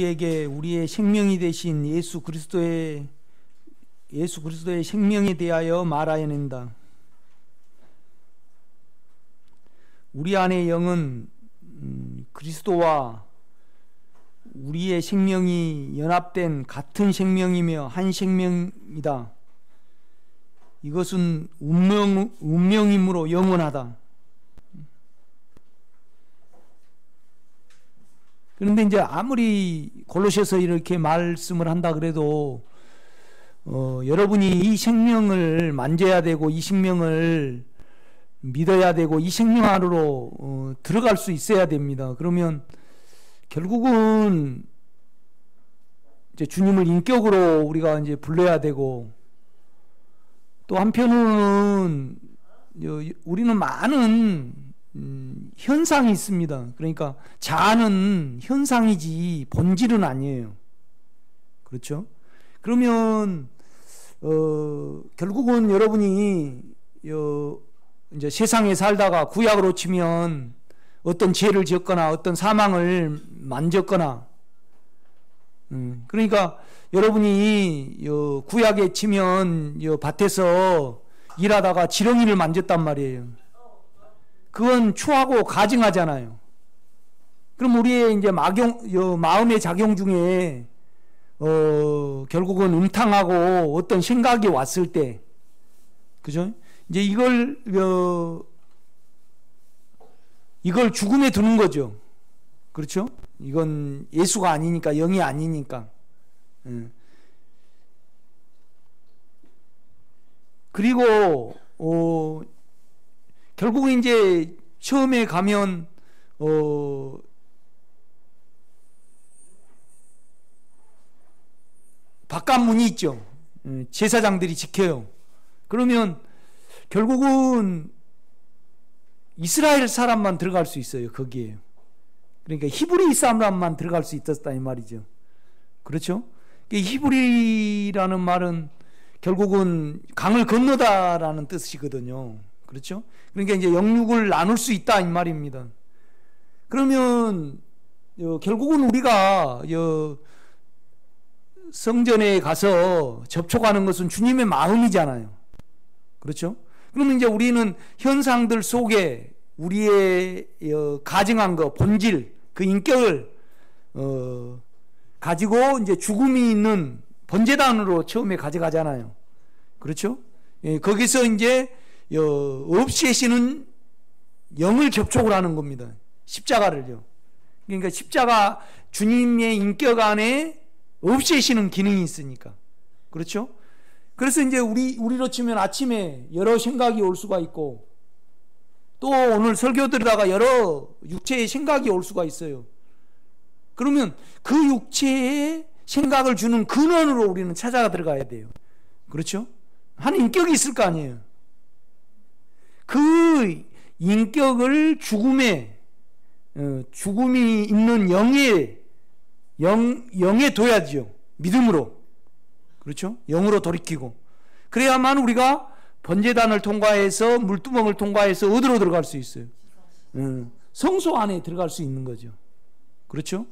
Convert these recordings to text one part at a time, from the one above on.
우리에게 우리의 생명이 되신 예수 그리스도의 생명에 대하여 말하여낸다. 우리 안의 영은 그리스도와 우리의 생명이 연합된 같은 생명이며 한 생명이다. 이것은 운명이므로 영원하다. 그런데 이제 아무리 골로새서 이렇게 말씀을 한다 그래도 여러분이 이 생명을 만져야 되고 이 생명을 믿어야 되고 이 생명 안으로 들어갈 수 있어야 됩니다. 그러면 결국은 이제 주님을 인격으로 우리가 이제 불러야 되고, 또 한편으로는 우리는 많은 현상이 있습니다. 그러니까 자아는 현상이지 본질은 아니에요. 그렇죠? 그러면 결국은 여러분이 이제 세상에 살다가 구약으로 치면 어떤 죄를 지었거나 어떤 사망을 만졌거나, 그러니까 여러분이 구약에 치면 밭에서 일하다가 지렁이를 만졌단 말이에요. 그건 추하고 가증하잖아요. 그럼 우리의 이제 마음의 작용 중에 결국은 음탕하고 어떤 생각이 왔을 때, 그죠? 이제 이걸 죽음에 두는 거죠. 그렇죠? 이건 예수가 아니니까, 영이 아니니까. 그리고 결국은 이제 처음에 가면 바깥문이 있죠. 제사장들이 지켜요. 그러면 결국은 이스라엘 사람만 들어갈 수 있어요. 거기에. 그러니까 히브리 사람만 들어갈 수 있었다 이 말이죠. 그렇죠? 히브리라는 말은 결국은 강을 건너다라는 뜻이거든요. 그렇죠? 그러니까 이제 영육을 나눌 수 있다 이 말입니다. 그러면 결국은 우리가 성전에 가서 접촉하는 것은 주님의 마음이잖아요. 그렇죠? 그러면 이제 우리는 현상들 속에 우리의 가증한 거, 본질, 그 인격을 가지고 이제 죽음이 있는 번제단으로 처음에 가져가잖아요. 그렇죠? 예, 거기서 이제 없애시는 영을 접촉을 하는 겁니다. 십자가를요. 그러니까 십자가, 주님의 인격 안에 없애시는 기능이 있으니까. 그렇죠? 그래서 이제 우리로 치면 아침에 여러 생각이 올 수가 있고, 또 오늘 설교 들으다가 여러 육체의 생각이 올 수가 있어요. 그러면 그 육체의 생각을 주는 근원으로 우리는 찾아가 들어가야 돼요. 그렇죠? 한 인격이 있을 거 아니에요. 그 인격을 죽음이 있는 영에 둬야죠. 믿음으로. 그렇죠? 영으로 돌이키고. 그래야만 우리가 번제단을 통과해서 물두멍을 통과해서 어디로 들어갈 수 있어요? 성소 안에 들어갈 수 있는 거죠. 그렇죠?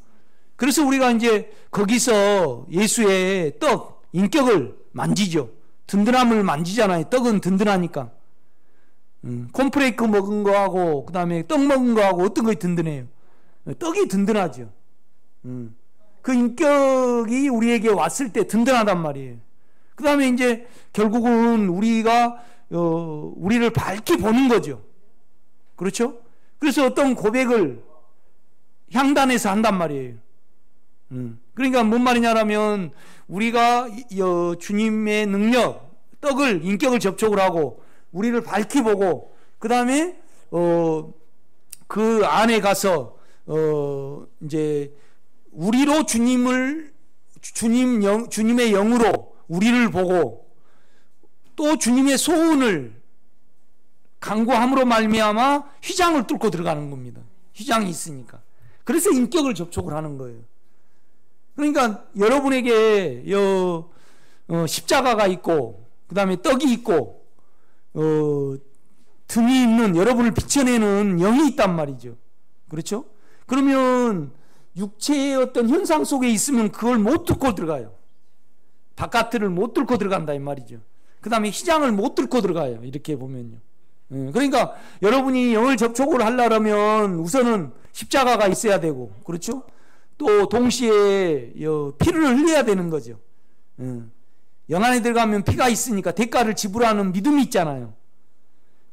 그래서 우리가 이제 거기서 예수의 떡, 인격을 만지죠. 든든함을 만지잖아요. 떡은 든든하니까. 콘프레이크 먹은 거하고 그 다음에 떡 먹은 거하고 어떤 것이 든든해요? 떡이 든든하죠. 그 인격이 우리에게 왔을 때 든든하단 말이에요. 그 다음에 이제 결국은 우리가 우리를 밝게 보는 거죠. 그렇죠? 그래서 어떤 고백을 향단에서 한단 말이에요. 그러니까 뭔 말이냐면 우리가 주님의 능력, 떡을, 인격을 접촉을 하고 우리를 밝히 보고, 그 다음에 그 안에 가서 이제 우리로 주님의 영으로 우리를 보고, 또 주님의 소원을 간구함으로 말미암아 휘장을 뚫고 들어가는 겁니다. 휘장이 있으니까. 그래서 인격을 접촉을 하는 거예요. 그러니까 여러분에게 십자가가 있고, 그 다음에 떡이 있고, 등이 있는, 여러분을 비춰내는 영이 있단 말이죠. 그렇죠? 그러면 육체의 어떤 현상 속에 있으면 그걸 못 뚫고 들어가요. 바깥을 못 뚫고 들어간다 이 말이죠. 그 다음에 휘장을 못 뚫고 들어가요. 이렇게 보면요. 그러니까 여러분이 영을 접촉을 하려면 우선은 십자가가 있어야 되고, 그렇죠? 또 동시에 피를 흘려야 되는 거죠. 영 안에 들어가면 피가 있으니까 대가를 지불하는 믿음이 있잖아요.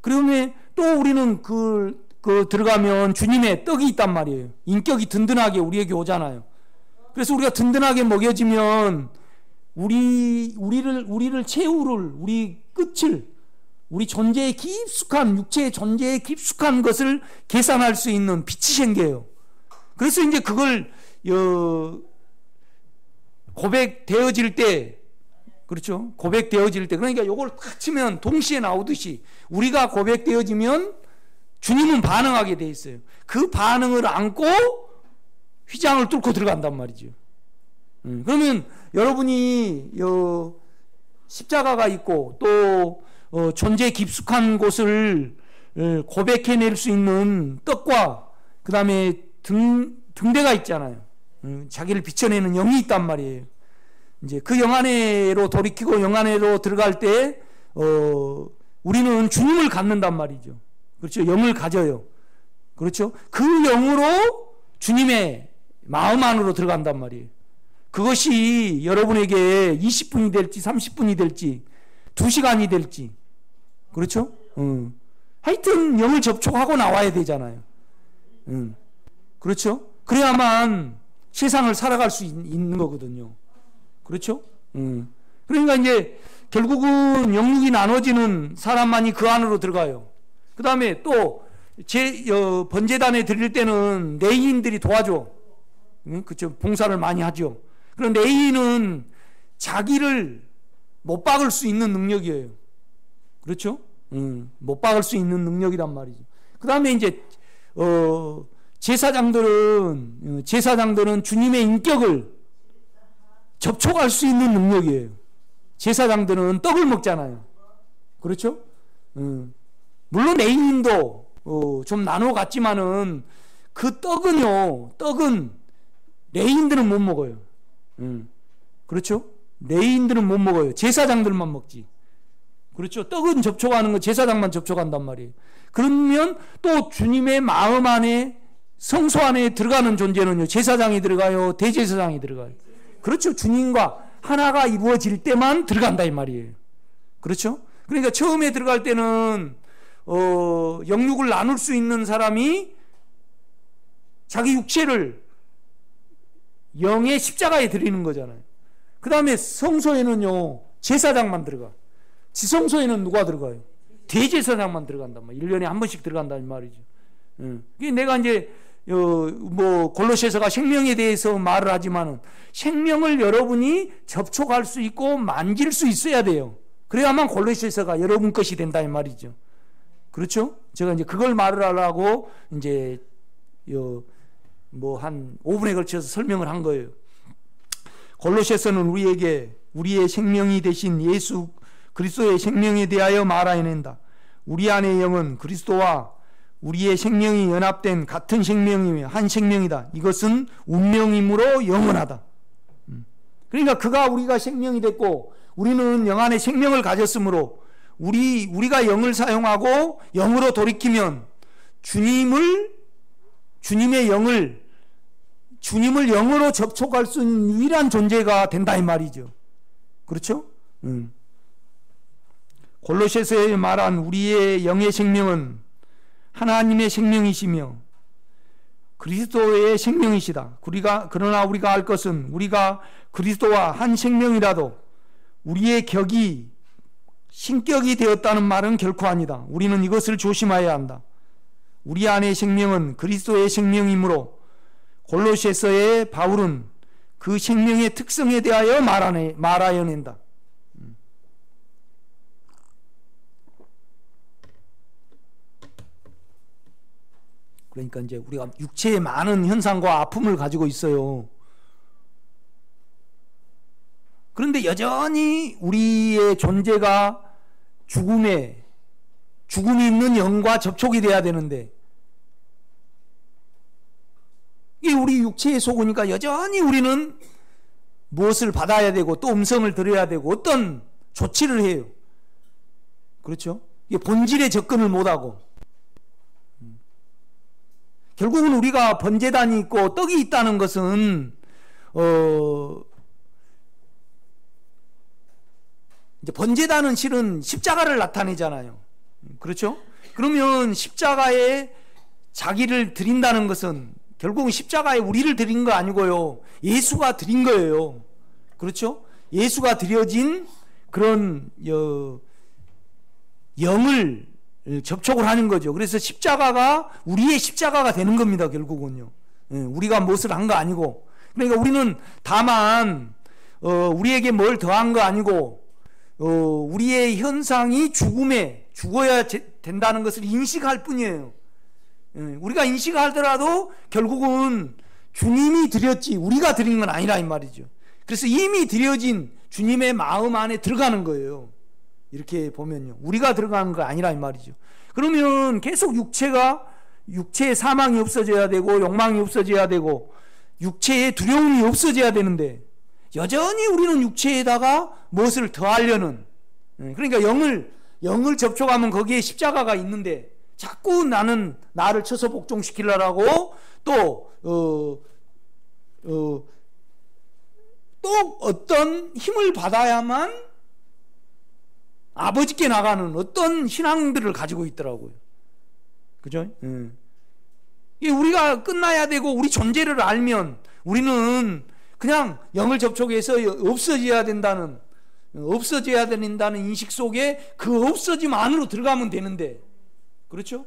그러면 또 우리는 그 들어가면 주님의 떡이 있단 말이에요. 인격이 든든하게 우리에게 오잖아요. 그래서 우리가 든든하게 먹여지면 우리를 최후를, 우리 끝을, 우리 존재의 깊숙한, 육체의 존재의 깊숙한 것을 계산할 수 있는 빛이 생겨요. 그래서 이제 그걸 고백되어질 때, 그렇죠? 고백되어질 때, 그러니까 요걸 탁 치면 동시에 나오듯이 우리가 고백되어지면 주님은 반응하게 돼 있어요. 그 반응을 안고 휘장을 뚫고 들어간단 말이죠. 그러면 여러분이 십자가가 있고 또 존재 깊숙한 곳을 고백해낼 수 있는 떡과 그 다음에 등대가 있잖아요. 자기를 비춰내는 영이 있단 말이에요. 이제 그 영 안으로 돌이키고 영 안으로 들어갈 때 우리는 주님을 갖는단 말이죠. 그렇죠? 영을 가져요. 그렇죠? 그 영으로 주님의 마음 안으로 들어간단 말이에요. 그것이 여러분에게 20분이 될지 30분이 될지 2시간이 될지, 그렇죠? 하여튼 영을 접촉하고 나와야 되잖아요. 그렇죠? 그래야만 세상을 살아갈 수 있는 거거든요. 그렇죠? 그러니까 이제 결국은 영육이 나눠지는 사람만이 그 안으로 들어가요. 그 다음에 또 번제단에 드릴 때는 레위인들이 도와줘. 그렇죠? 봉사를 많이 하죠. 그럼 레위인은 자기를 못 박을 수 있는 능력이에요. 그렇죠? 못 박을 수 있는 능력이란 말이죠. 그 다음에 이제 제사장들은 주님의 인격을 접촉할 수 있는 능력이에요. 제사장들은 떡을 먹잖아요. 그렇죠? 물론 레위인도 좀 나눠 갔지만은 그 떡은 레위인들은 못 먹어요. 그렇죠? 레위인들은 못 먹어요. 제사장들만 먹지. 그렇죠? 떡은 접촉하는 건 제사장만 접촉한단 말이에요. 그러면 또 주님의 마음 안에, 성소 안에 들어가는 존재는요, 제사장이 들어가요, 대제사장이 들어가요. 그렇죠? 주님과 하나가 이루어질 때만 들어간다 이 말이에요. 그렇죠? 그러니까 처음에 들어갈 때는 영육을 나눌 수 있는 사람이 자기 육체를 영의 십자가에 드리는 거잖아요. 그 다음에 성소에는요, 제사장만 들어가. 지성소에는 누가 들어가요? 대제사장만 들어간단 말이에요. 1년에 한 번씩 들어간다는 말이죠. 내가 이제 골로새서가 생명에 대해서 말을 하지만은 생명을 여러분이 접촉할 수 있고 만질 수 있어야 돼요. 그래야만 골로새서가 여러분 것이 된다 이 말이죠. 그렇죠? 제가 이제 그걸 말을 하려고 이제 한 5분에 걸쳐서 설명을 한 거예요. 골로새서는 우리에게 우리의 생명이 되신 예수 그리스도의 생명에 대하여 말하여낸다. 우리 안의 영은 그리스도와 우리의 생명이 연합된 같은 생명이며 한 생명이다. 이것은 운명이므로 영원하다. 그러니까 그가 우리가 생명이 됐고 우리는 영 안에 생명을 가졌으므로 우리가 영을 사용하고 영으로 돌이키면 주님을 영으로 접촉할 수 있는 유일한 존재가 된다 이 말이죠. 그렇죠? 골로새서에 말한 우리의 영의 생명은 하나님의 생명이시며 그리스도의 생명이시다. 그러나 우리가 알 것은 우리가 그리스도와 한 생명이라도 우리의 격이 신격이 되었다는 말은 결코 아니다. 우리는 이것을 조심해야 한다. 우리 안의 생명은 그리스도의 생명이므로 골로새서의 바울은 그 생명의 특성에 대하여 말하여낸다. 그러니까 이제 우리가 육체에 많은 현상과 아픔을 가지고 있어요. 그런데 여전히 우리의 존재가 죽음이 있는 영과 접촉이 돼야 되는데 이 우리 육체에 속으니까 여전히 우리는 무엇을 받아야 되고 또 음성을 들어야 되고 어떤 조치를 해요. 그렇죠? 이게 본질에 접근을 못하고 결국은 우리가 번제단이 있고 떡이 있다는 것은 이제 번제단은 실은 십자가를 나타내잖아요. 그렇죠? 그러면 십자가에 자기를 드린다는 것은 결국은 십자가에 우리를 드린 거 아니고요. 예수가 드린 거예요. 그렇죠? 예수가 드려진 그런 영을 접촉을 하는 거죠. 그래서 십자가가 우리의 십자가가 되는 겁니다. 결국은요. 우리가 무엇을 한 거 아니고. 그러니까 우리는 다만 우리에게 뭘 더한 거 아니고 우리의 현상이 죽음에 죽어야 된다는 것을 인식할 뿐이에요. 우리가 인식하더라도 결국은 주님이 드렸지 우리가 드린 건 아니라 이 말이죠. 그래서 이미 드려진 주님의 마음 안에 들어가는 거예요. 이렇게 보면요. 우리가 들어가는 거 아니라 이 말이죠. 그러면 계속 육체의 사망이 없어져야 되고 욕망이 없어져야 되고 육체의 두려움이 없어져야 되는데 여전히 우리는 육체에다가 무엇을 더하려는, 그러니까 영을 접촉하면 거기에 십자가가 있는데 자꾸 나는 나를 쳐서 복종시키려고 또 어떤 힘을 받아야만 아버지께 나가는 어떤 신앙들을 가지고 있더라고요. 그죠? 이 우리가 끝나야 되고 우리 존재를 알면 우리는 그냥 영을 접촉해서 없어져야 된다는 인식 속에 그 없어짐 안으로 들어가면 되는데, 그렇죠?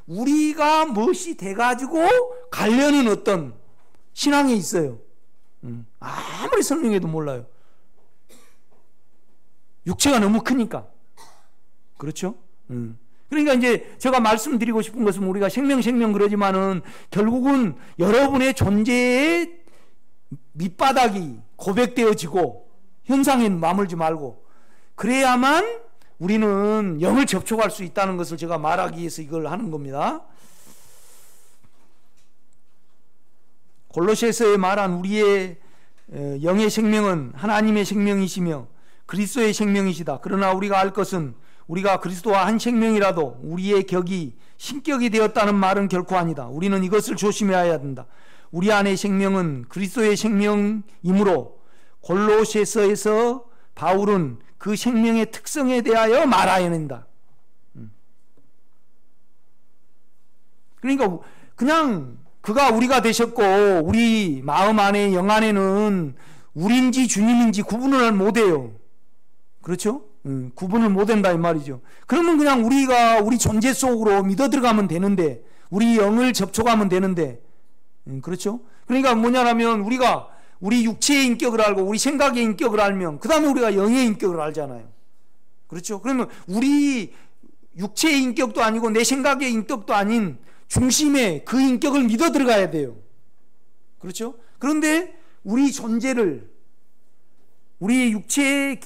우리가 무엇이 돼가지고 가려는 어떤 신앙이 있어요. 아무리 설명해도 몰라요. 육체가 너무 크니까. 그렇죠? 그러니까 이제 제가 말씀드리고 싶은 것은 우리가 생명 그러지만은 결국은 여러분의 존재의 밑바닥이 고백되어지고 현상에 머물지 말고 그래야만 우리는 영을 접촉할 수 있다는 것을 제가 말하기 위해서 이걸 하는 겁니다. 골로새서에 말한 우리의 영의 생명은 하나님의 생명이시며 그리스도의 생명이시다. 그러나 우리가 알 것은 우리가 그리스도와 한 생명이라도 우리의 격이 신격이 되었다는 말은 결코 아니다. 우리는 이것을 조심해야 된다. 우리 안의 생명은 그리스도의 생명이므로 골로새서에서 바울은 그 생명의 특성에 대하여 말하여야 된다. 그러니까 그냥 그가 우리가 되셨고 우리 마음 안에 영 안에는 우리인지 주님인지 구분을 못해요. 그렇죠? 구분을 못한다 이 말이죠. 그러면 그냥 우리가 우리 존재 속으로 믿어 들어가면 되는데 우리 영을 접촉하면 되는데, 그렇죠? 그러니까 뭐냐면 우리가 우리 육체의 인격을 알고 우리 생각의 인격을 알면 그 다음에 우리가 영의 인격을 알잖아요. 그렇죠? 그러면 우리 육체의 인격도 아니고 내 생각의 인격도 아닌 중심에 그 인격을 믿어 들어가야 돼요. 그렇죠? 그런데 우리 존재를 우리 육체의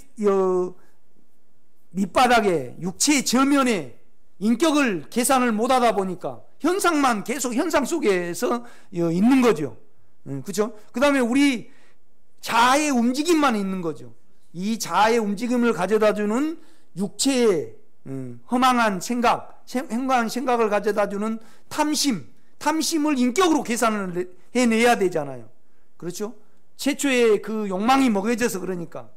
밑바닥에 육체의 저면에 인격을 계산을 못하다 보니까 현상만 계속 현상 속에서 있는 거죠. 그렇죠? 그 다음에 우리 자아의 움직임만 있는 거죠. 이 자아의 움직임을 가져다주는 육체의 허망한 생각을 가져다주는 탐심을 인격으로 계산을 해내야 되잖아요. 그렇죠? 최초의 그 욕망이 먹여져서 그러니까.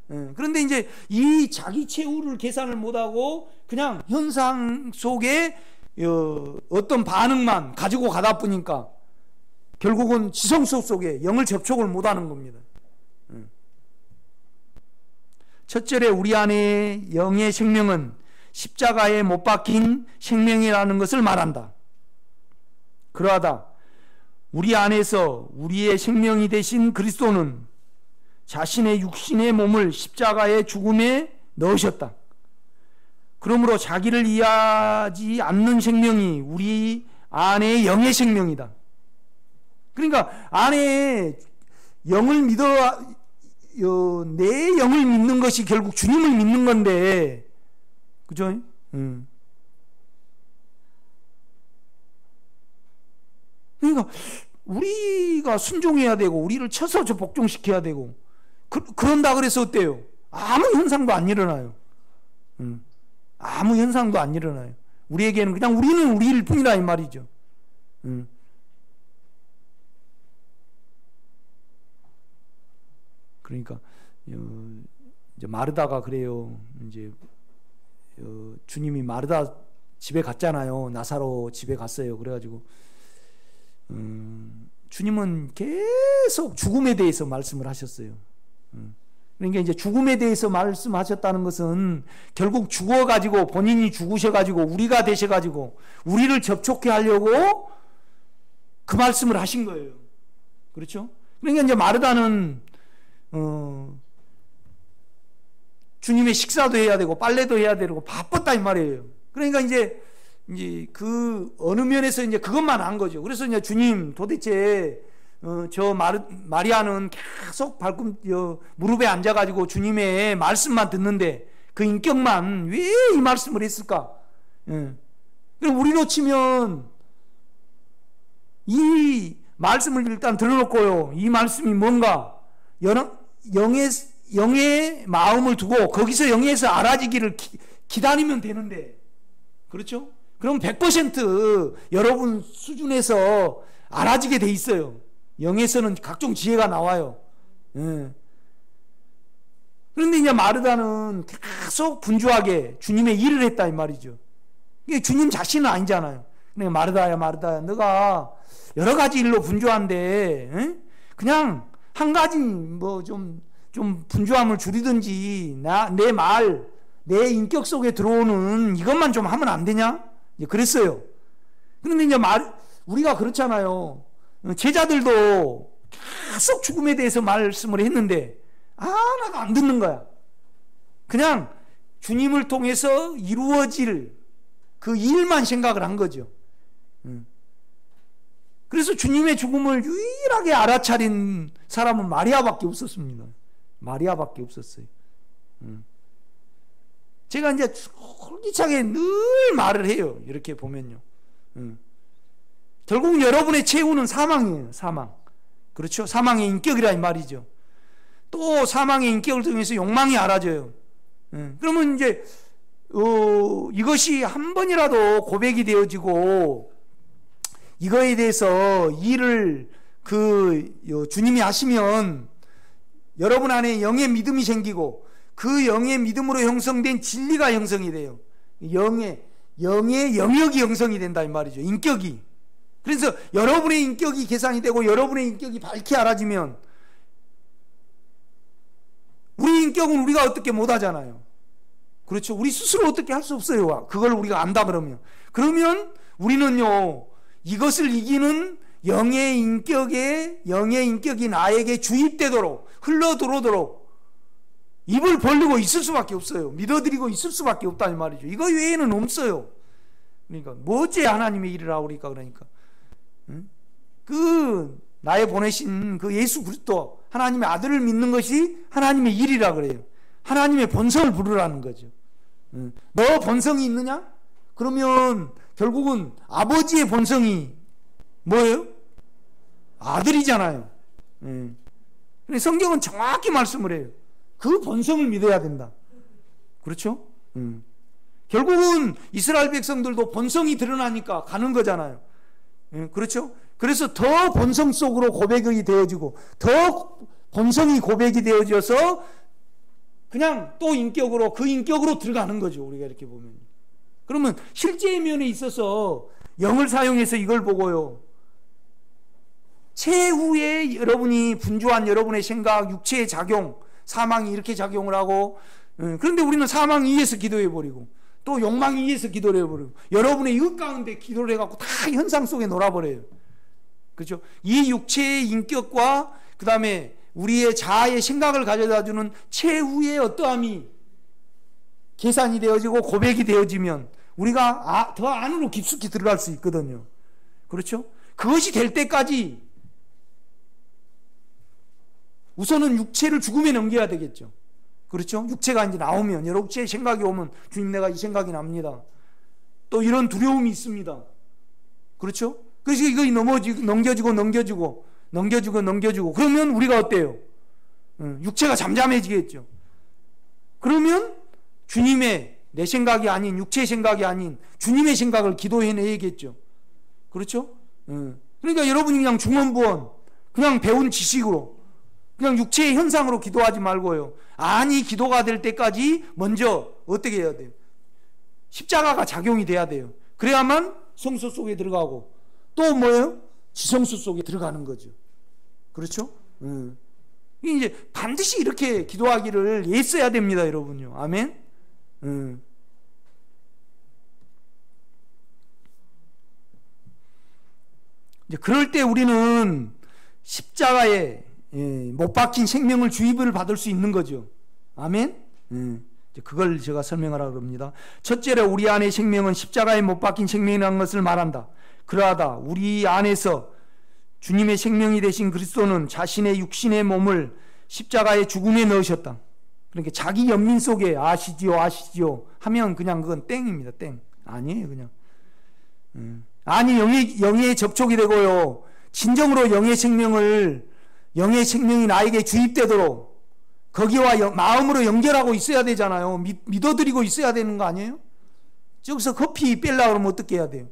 그런데 이제 이 자기 최후를 계산을 못하고 그냥 현상 속에 어떤 반응만 가지고 가다 보니까 결국은 지성소 속에 영을 접촉을 못하는 겁니다. 첫절에 우리 안에 영의 생명은 십자가에 못 박힌 생명이라는 것을 말한다. 그러하다 우리 안에서 우리의 생명이 되신 그리스도는 자신의 육신의 몸을 십자가의 죽음에 넣으셨다. 그러므로 자기를 이해하지 않는 생명이 우리 안에 영의 생명이다. 그러니까 안에 영을 내 영을 믿는 것이 결국 주님을 믿는 건데, 그죠? 그러니까 우리가 순종해야 되고 우리를 쳐서 저 복종시켜야 되고 그런다 그래서 어때요? 아무 현상도 안 일어나요. 아무 현상도 안 일어나요. 우리에게는 그냥 우리는 우리일 뿐이라 이 말이죠. 그러니까 이제 마르다가 그래요. 이제 주님이 마르다 집에 갔잖아요. 나사로 집에 갔어요. 그래가지고 주님은 계속 죽음에 대해서 말씀을 하셨어요. 그러니까 이제 죽음에 대해서 말씀하셨다는 것은 결국 죽어가지고 본인이 죽으셔가지고 우리가 되셔가지고 우리를 접촉해 하려고 그 말씀을 하신 거예요. 그렇죠? 그러니까 이제 마르다는 주님의 식사도 해야 되고 빨래도 해야 되고 바빴다 이 말이에요. 그러니까 이제 그 어느 면에서 이제 그것만 한 거죠. 그래서 이제 주님 도대체 저 마리아는 계속 무릎에 앉아가지고 주님의 말씀만 듣는데 그 인격만 왜 이 말씀을 했을까? 그럼 우리로 치면 이 말씀을 일단 들어놓고요. 이 말씀이 뭔가 영의 마음을 두고 거기서 영에서 알아지기를 기다리면 되는데, 그렇죠? 그럼 100% 여러분 수준에서 알아지게 돼 있어요. 영에서는 각종 지혜가 나와요. 그런데 이제 마르다는 계속 분주하게 주님의 일을 했다 이 말이죠. 이게 주님 자신은 아니잖아요. 그러니까 마르다야 너가 여러 가지 일로 분주한데 그냥 한 가지 뭐 좀 분주함을 줄이든지 내 인격 속에 들어오는 이것만 좀 하면 안 되냐? 이제 그랬어요. 그런데 이제 우리가 그렇잖아요. 제자들도 계속 죽음에 대해서 말씀을 했는데 하나가 안 듣는 거야. 그냥 주님을 통해서 이루어질 그 일만 생각을 한 거죠. 그래서 주님의 죽음을 유일하게 알아차린 사람은 마리아밖에 없었습니다. 마리아밖에 없었어요. 제가 이제 솔직하게 늘 말을 해요. 이렇게 보면요. 결국 여러분의 최후는 사망이에요. 사망. 그렇죠? 사망의 인격이라 이 말이죠. 또 사망의 인격을 통해서 욕망이 알아져요. 그러면 이제 이것이 한 번이라도 고백이 되어지고 이거에 대해서 일을 주님이 하시면 여러분 안에 영의 믿음이 생기고 그 영의 믿음으로 형성된 진리가 형성이 돼요. 영의 영역이 형성이 된다 이 말이죠. 인격이. 그래서 여러분의 인격이 개상이 되고 여러분의 인격이 밝게 알아지면 우리 인격은 우리가 어떻게 못하잖아요. 그렇죠? 우리 스스로 어떻게 할 수 없어요. 그걸 우리가 안다 그러면 우리는요 이것을 이기는 영의 인격이 나에게 주입되도록 흘러들어오도록 입을 벌리고 있을 수밖에 없어요. 믿어드리고 있을 수밖에 없다 이 말이죠. 이거 외에는 없어요. 그러니까 뭐지 하나님의 일을 하고 그러니까 그 나의 보내신 그 예수 그리스도 하나님의 아들을 믿는 것이 하나님의 일이라 그래요. 하나님의 본성을 부르라는 거죠. 너 본성이 있느냐? 그러면 결국은 아버지의 본성이 뭐예요? 아들이잖아요. 성경은 정확히 말씀을 해요. 그 본성을 믿어야 된다. 그렇죠? 결국은 이스라엘 백성들도 본성이 드러나니까 가는 거잖아요. 그렇죠? 그래서 더 본성 속으로 고백이 되어지고 더 본성이 고백이 되어져서 그냥 또 그 인격으로 들어가는 거죠. 우리가 이렇게 보면. 그러면 실제의 면에 있어서 영을 사용해서 이걸 보고요. 최후에 여러분이 분주한 여러분의 생각, 육체의 작용, 사망이 이렇게 작용을 하고 그런데 우리는 사망에 의해서 기도해버리고 또 욕망에 의해서 기도를 해버리고 여러분의 이 가운데 기도를 해갖고 다 현상 속에 놀아버려요. 그렇죠? 이 육체의 인격과 그 다음에 우리의 자아의 생각을 가져다주는 최후의 어떠함이 계산이 되어지고 고백이 되어지면 우리가 더 안으로 깊숙이 들어갈 수 있거든요. 그렇죠? 그것이 될 때까지 우선은 육체를 죽음에 넘겨야 되겠죠. 그렇죠? 육체가 이제 나오면 여러 육체의 생각이 오면 주님 내가 이 생각이 납니다. 또 이런 두려움이 있습니다. 그렇죠? 그래서 이거 넘겨주고 그러면 우리가 어때요? 육체가 잠잠해지겠죠. 그러면 주님의 내 생각이 아닌, 육체의 생각이 아닌 주님의 생각을 기도해내야겠죠. 그렇죠? 그러니까 여러분이 그냥 중언부언, 그냥 배운 지식으로, 그냥 육체의 현상으로 기도하지 말고요. 아니 기도가 될 때까지 먼저 어떻게 해야 돼요? 십자가가 작용이 돼야 돼요. 그래야만 성소 속에 들어가고, 또 뭐예요? 지성소 속에 들어가는 거죠. 그렇죠? 이제 반드시 이렇게 기도하기를 애써야 됩니다, 여러분요. 아멘. 이제 그럴 때 우리는 십자가에 못 박힌 생명을 주입을 받을 수 있는 거죠. 아멘. 그걸 제가 설명하라고 합니다. 첫째로 우리 안의 생명은 십자가에 못 박힌 생명이라는 것을 말한다. 그러하다 우리 안에서 주님의 생명이 되신 그리스도는 자신의 육신의 몸을 십자가의 죽음에 넣으셨다. 그러니까 자기 연민 속에 아시지요 하면 그냥 그건 땡입니다. 땡. 아니에요, 그냥. 아니 영의 접촉이 되고요. 진정으로 영의 생명이 나에게 주입되도록 거기와 마음으로 연결하고 있어야 되잖아요. 믿어드리고 있어야 되는 거 아니에요? 저기서 커피 뺄라 그러면 어떻게 해야 돼요?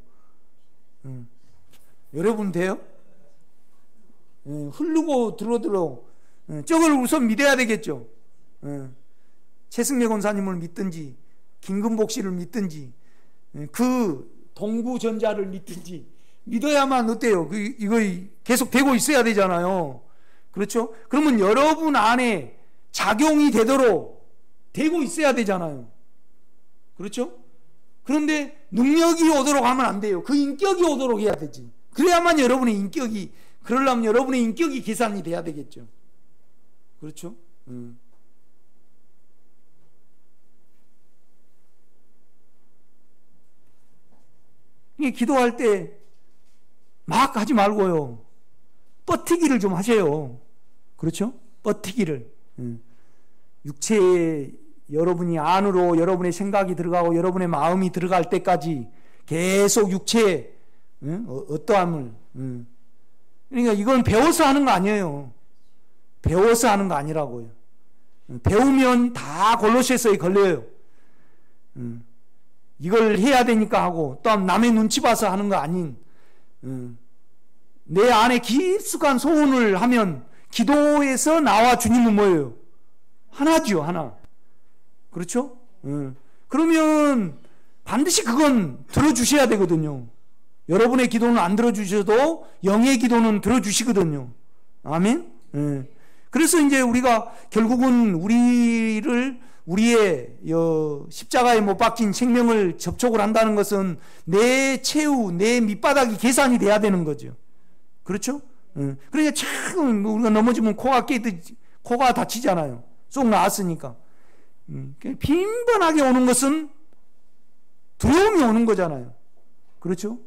여러분 돼요? 흐르고 들어들어. 저걸 우선 믿어야 되겠죠. 최승래 권사님을 믿든지 김금복 씨를 믿든지 그 동구전자를 믿든지 믿어야만 어때요? 이거 계속 되고 있어야 되잖아요. 그렇죠? 그러면 여러분 안에 작용이 되도록 되고 있어야 되잖아요. 그렇죠? 그런데 능력이 오도록 하면 안 돼요. 그 인격이 오도록 해야 되지. 그래야만 그러려면 여러분의 인격이 계산이 돼야 되겠죠. 그렇죠? 기도할 때 막 하지 말고요. 뻗티기를 좀 하세요. 그렇죠? 뻗티기를. 육체에 여러분이 안으로 여러분의 생각이 들어가고 여러분의 마음이 들어갈 때까지 계속 육체에 어떠함을. 그러니까 이건 배워서 하는 거 아니에요. 배워서 하는 거 아니라고요. 배우면 다 골로새서에 걸려요. 이걸 해야 되니까 하고 또 남의 눈치 봐서 하는 거 아닌, 내 안에 깊숙한 소원을 하면 기도에서 나와 주님은 뭐예요? 하나죠, 하나. 그렇죠? 그러면 반드시 그건 들어주셔야 되거든요. 여러분의 기도는 안 들어주셔도 영의 기도는 들어주시거든요. 아멘? 그래서 이제 우리가 결국은 우리의 십자가에 못 박힌 생명을 접촉을 한다는 것은 내 최후, 내 밑바닥이 계산이 돼야 되는 거죠. 그렇죠? 그러니까 참 우리가 넘어지면 코가 다치잖아요. 쏙 나왔으니까. 빈번하게 오는 것은 두려움이 오는 거잖아요. 그렇죠?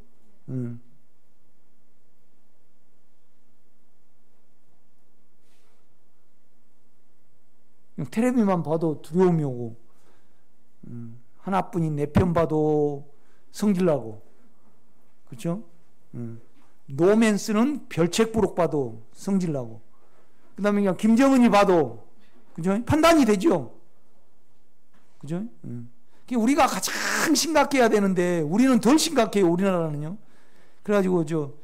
텔레비만 봐도 두려움이 오고, 하나뿐인 내 편 봐도 성질나고, 그렇죠? 노맨스는 별책부록 봐도 성질나고, 그 다음에 그냥 김정은이 봐도, 그죠? 판단이 되죠? 그죠? 우리가 가장 심각해야 되는데, 우리는 덜 심각해요, 우리나라는요. 그래가지고,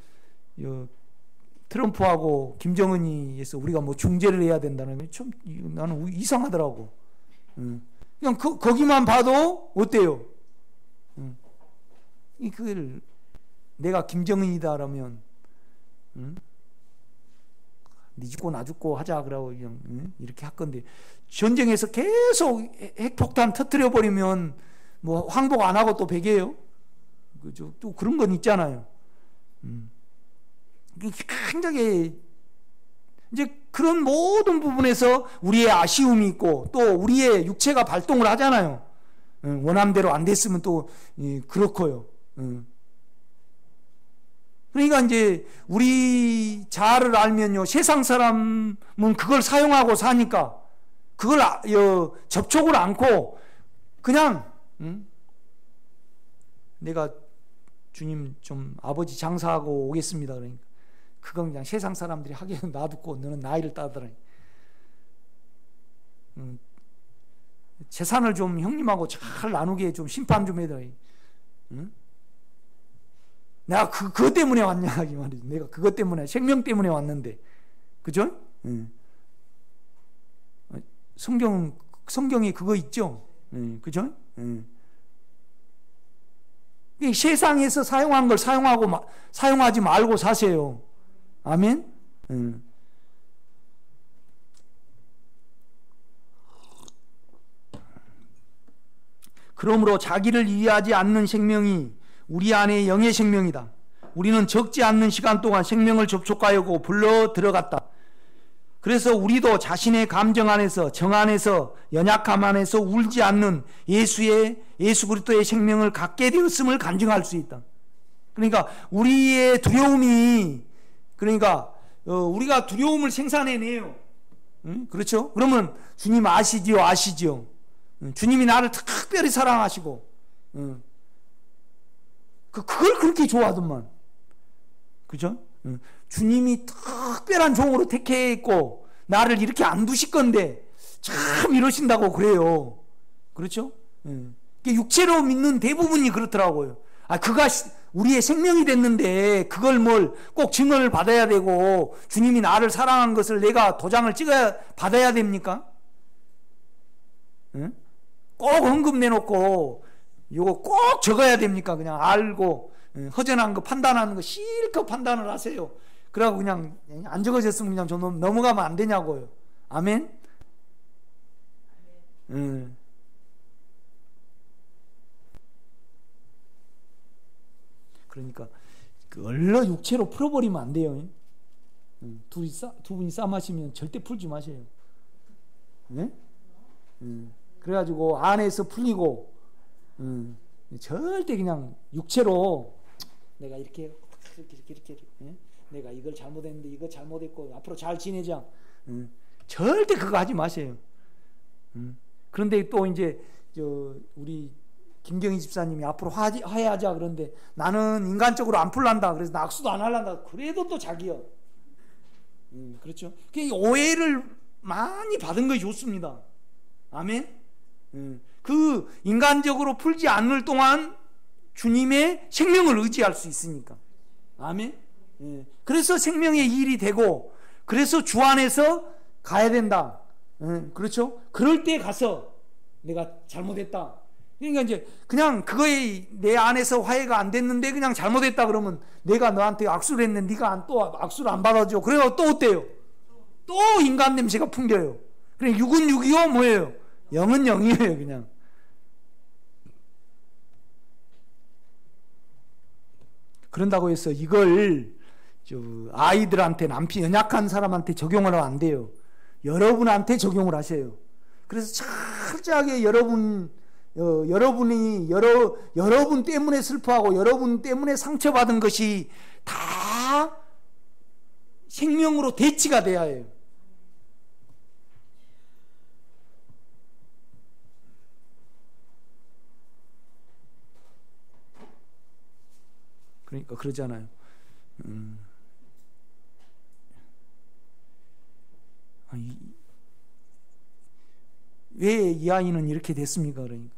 트럼프하고 김정은이에서 우리가 뭐 중재를 해야 된다는 게 좀 나는 이상하더라고. 그냥 거기만 봐도 어때요? 그걸 내가 김정은이다라면, 니 죽고 나 죽고 하자 그러고 그냥 이렇게 할 건데, 전쟁에서 계속 핵폭탄 터뜨려 버리면 뭐 항복 안 하고 또 베개요. 그죠? 또 그런 건 있잖아요. 굉장히 이제 그런 모든 부분에서 우리의 아쉬움이 있고 또 우리의 육체가 발동을 하잖아요. 원함대로 안 됐으면 또 그렇고요. 그러니까 이제 우리 자아를 알면요, 세상 사람은 그걸 사용하고 사니까 그걸 접촉을 않고 그냥 내가 주님 좀 아버지 장사하고 오겠습니다. 그러니까 그건 그냥 세상 사람들이 하기에는 놔두고 너는 나이를 따더라. 재산을 좀 형님하고 잘 나누게 좀 심판 좀 해더라. 응? 내가 그것 때문에 왔냐 이 말이지. 내가 그것 때문에 생명 때문에 왔는데, 그죠? 응. 성경에 그거 있죠. 응. 그죠? 응. 세상에서 사용한 걸 사용하지 말고 사세요. 아멘. 응. 그러므로 자기를 이해하지 않는 생명이 우리 안에 영의 생명이다. 우리는 적지 않는 시간 동안 생명을 접촉하려고 불러 들어갔다. 그래서 우리도 자신의 감정 안에서, 정 안에서, 연약함 안에서 울지 않는 예수 그리스도의 생명을 갖게 되었음을 간증할 수 있다. 그러니까 우리의 두려움이, 그러니까 우리가 두려움을 생산해내요. 응? 그렇죠? 그러면 주님 아시지요? 주님이 나를 특별히 사랑하시고, 그걸 그렇게 좋아하더만. 그죠? 주님이 특별한 종으로 택했고, 나를 이렇게 안 두실 건데, 참 이러신다고 그래요. 그렇죠? 육체로 믿는 대부분이 그렇더라고요. 그가 우리의 생명이 됐는데, 그걸 꼭 증언을 받아야 되고, 주님이 나를 사랑한 것을 내가 도장을 받아야 됩니까? 꼭 헌금 내놓고 요거 꼭 적어야 됩니까? 그냥 알고 허전한 거 판단하는 거 실컷 판단을 하세요. 그러고 그냥 안 적어졌으면 그냥 좀 넘어가면 안 되냐고요. 아멘. 그러니까 얼른 육체로 풀어버리면 안 돼요. 두 분이 싸마시면 절대 풀지 마세요. 네? 그래가지고 안에서 풀리고, 절대 그냥 육체로 내가 이렇게 내가 이걸 잘못했는데 이거 잘못했고 앞으로 잘 지내자. 절대 그거 하지 마세요. 그런데 또 이제 우리 김경희 집사님이 앞으로 화해하자 그런데 나는 인간적으로 안 풀란다. 그래서 나 악수도 안 할란다. 그래도 또 자기요. 그렇죠. 오해를 많이 받은 것이 좋습니다. 아멘. 그 인간적으로 풀지 않을 동안 주님의 생명을 의지할 수 있으니까. 아멘. 그래서 생명의 일이 되고, 그래서 주 안에서 가야 된다. 그렇죠? 그럴 때 가서 내가 잘못했다. 그러니까 이제 그냥 그거에 내 안에서 화해가 안 됐는데 그냥 잘못했다 그러면 내가 너한테 악수를 했는데 네가 또 악수를 안 받아줘. 그래요. 또 어때요? 또 인간 냄새가 풍겨요. 그래 육은 육이요 뭐예요? 영은 영이에요. 그냥. 그런다고 해서 이걸 아이들한테, 남편 연약한 사람한테 적용을 하면 안 돼요. 여러분한테 적용을 하세요. 그래서 철저하게 여러분 때문에 슬퍼하고 여러분 때문에 상처받은 것이 다 생명으로 대치가 돼야 해요. 그러니까 그러잖아요. 왜 이 아이는 이렇게 됐습니까? 그러니까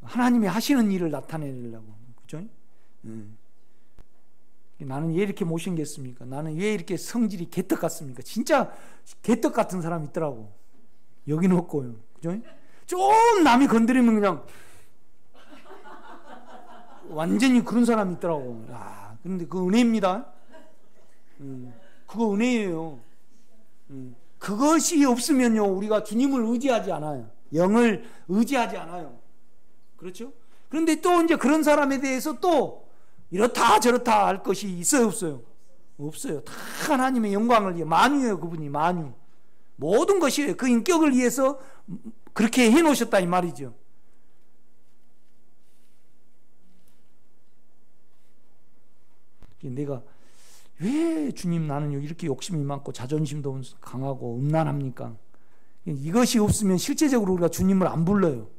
하나님이 하시는 일을 나타내려고. 그죠? 나는 왜 이렇게 못생겼습니까? 나는 왜 이렇게 성질이 개떡 같습니까? 진짜 개떡 같은 사람이 있더라고. 여기는 없고요. 그죠? 좀 남이 건드리면 그냥 완전히 그런 사람이 있더라고. 그런데 그 은혜입니다. 그거 은혜예요. 그것이 없으면요, 우리가 주님을 의지하지 않아요. 영을 의지하지 않아요. 그렇죠? 그런데 또 이제 그런 사람에 대해서 또 이렇다 저렇다 할 것이 있어요, 없어요? 없어요. 다 하나님의 영광을 위해, 만유예요, 그분이 만유. 모든 것이에요. 그 인격을 위해서 그렇게 해놓으셨다 이 말이죠. 내가 왜 주님 나는 이렇게 욕심이 많고 자존심도 강하고 음란합니까? 이것이 없으면 실제적으로 우리가 주님을 안 불러요.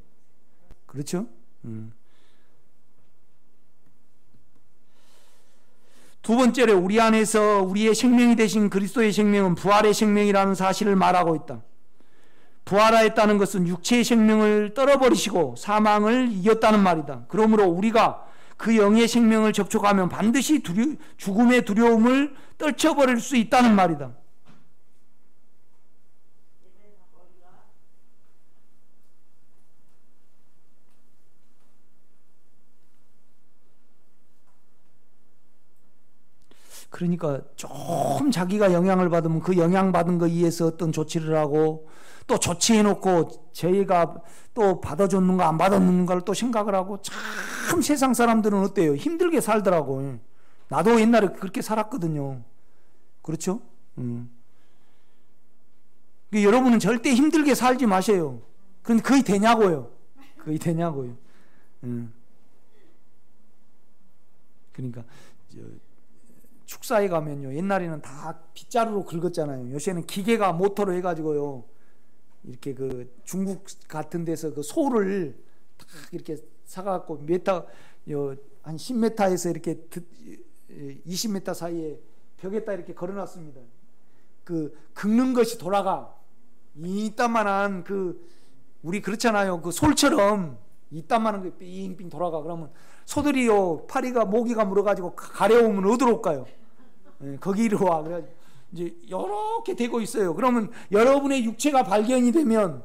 그렇죠? 두 번째로 우리 안에서 우리의 생명이 되신 그리스도의 생명은 부활의 생명이라는 사실을 말하고 있다. 부활하였다는 것은 육체의 생명을 떨어버리시고 사망을 이겼다는 말이다. 그러므로 우리가 그 영의 생명을 접촉하면 반드시 죽음의 두려움을 떨쳐버릴 수 있다는 말이다. 그러니까 좀 자기가 영향을 받으면 그 영향받은 거에 의해서 어떤 조치를 하고 또 조치해놓고 저희가 또 받아줬는가 안 받아줬는가를 또 생각을 하고 참 세상 사람들은 어때요? 힘들게 살더라고. 나도 옛날에 그렇게 살았거든요. 그렇죠? 여러분은 절대 힘들게 살지 마세요. 그런데 거의 되냐고요. 거의 되냐고요. 그러니까 축사에 가면요, 옛날에는 다 빗자루로 긁었잖아요. 요새는 기계가 모터로 해가지고요, 이렇게 그 중국 같은 데서 그 소를 딱 이렇게 사갖고 한 10m에서 이렇게 20m 사이에 벽에다 이렇게 걸어놨습니다. 그 긁는 것이 돌아가. 이따만한 우리 그렇잖아요. 그 솔처럼 이따만한 게 삥삥 돌아가. 그러면 소들이요, 파리가 모기가 물어가지고 가려우면 어디로 올까요? 거기로 와. 그래가지고 이제 이렇게 되고 있어요. 그러면 여러분의 육체가 발견이 되면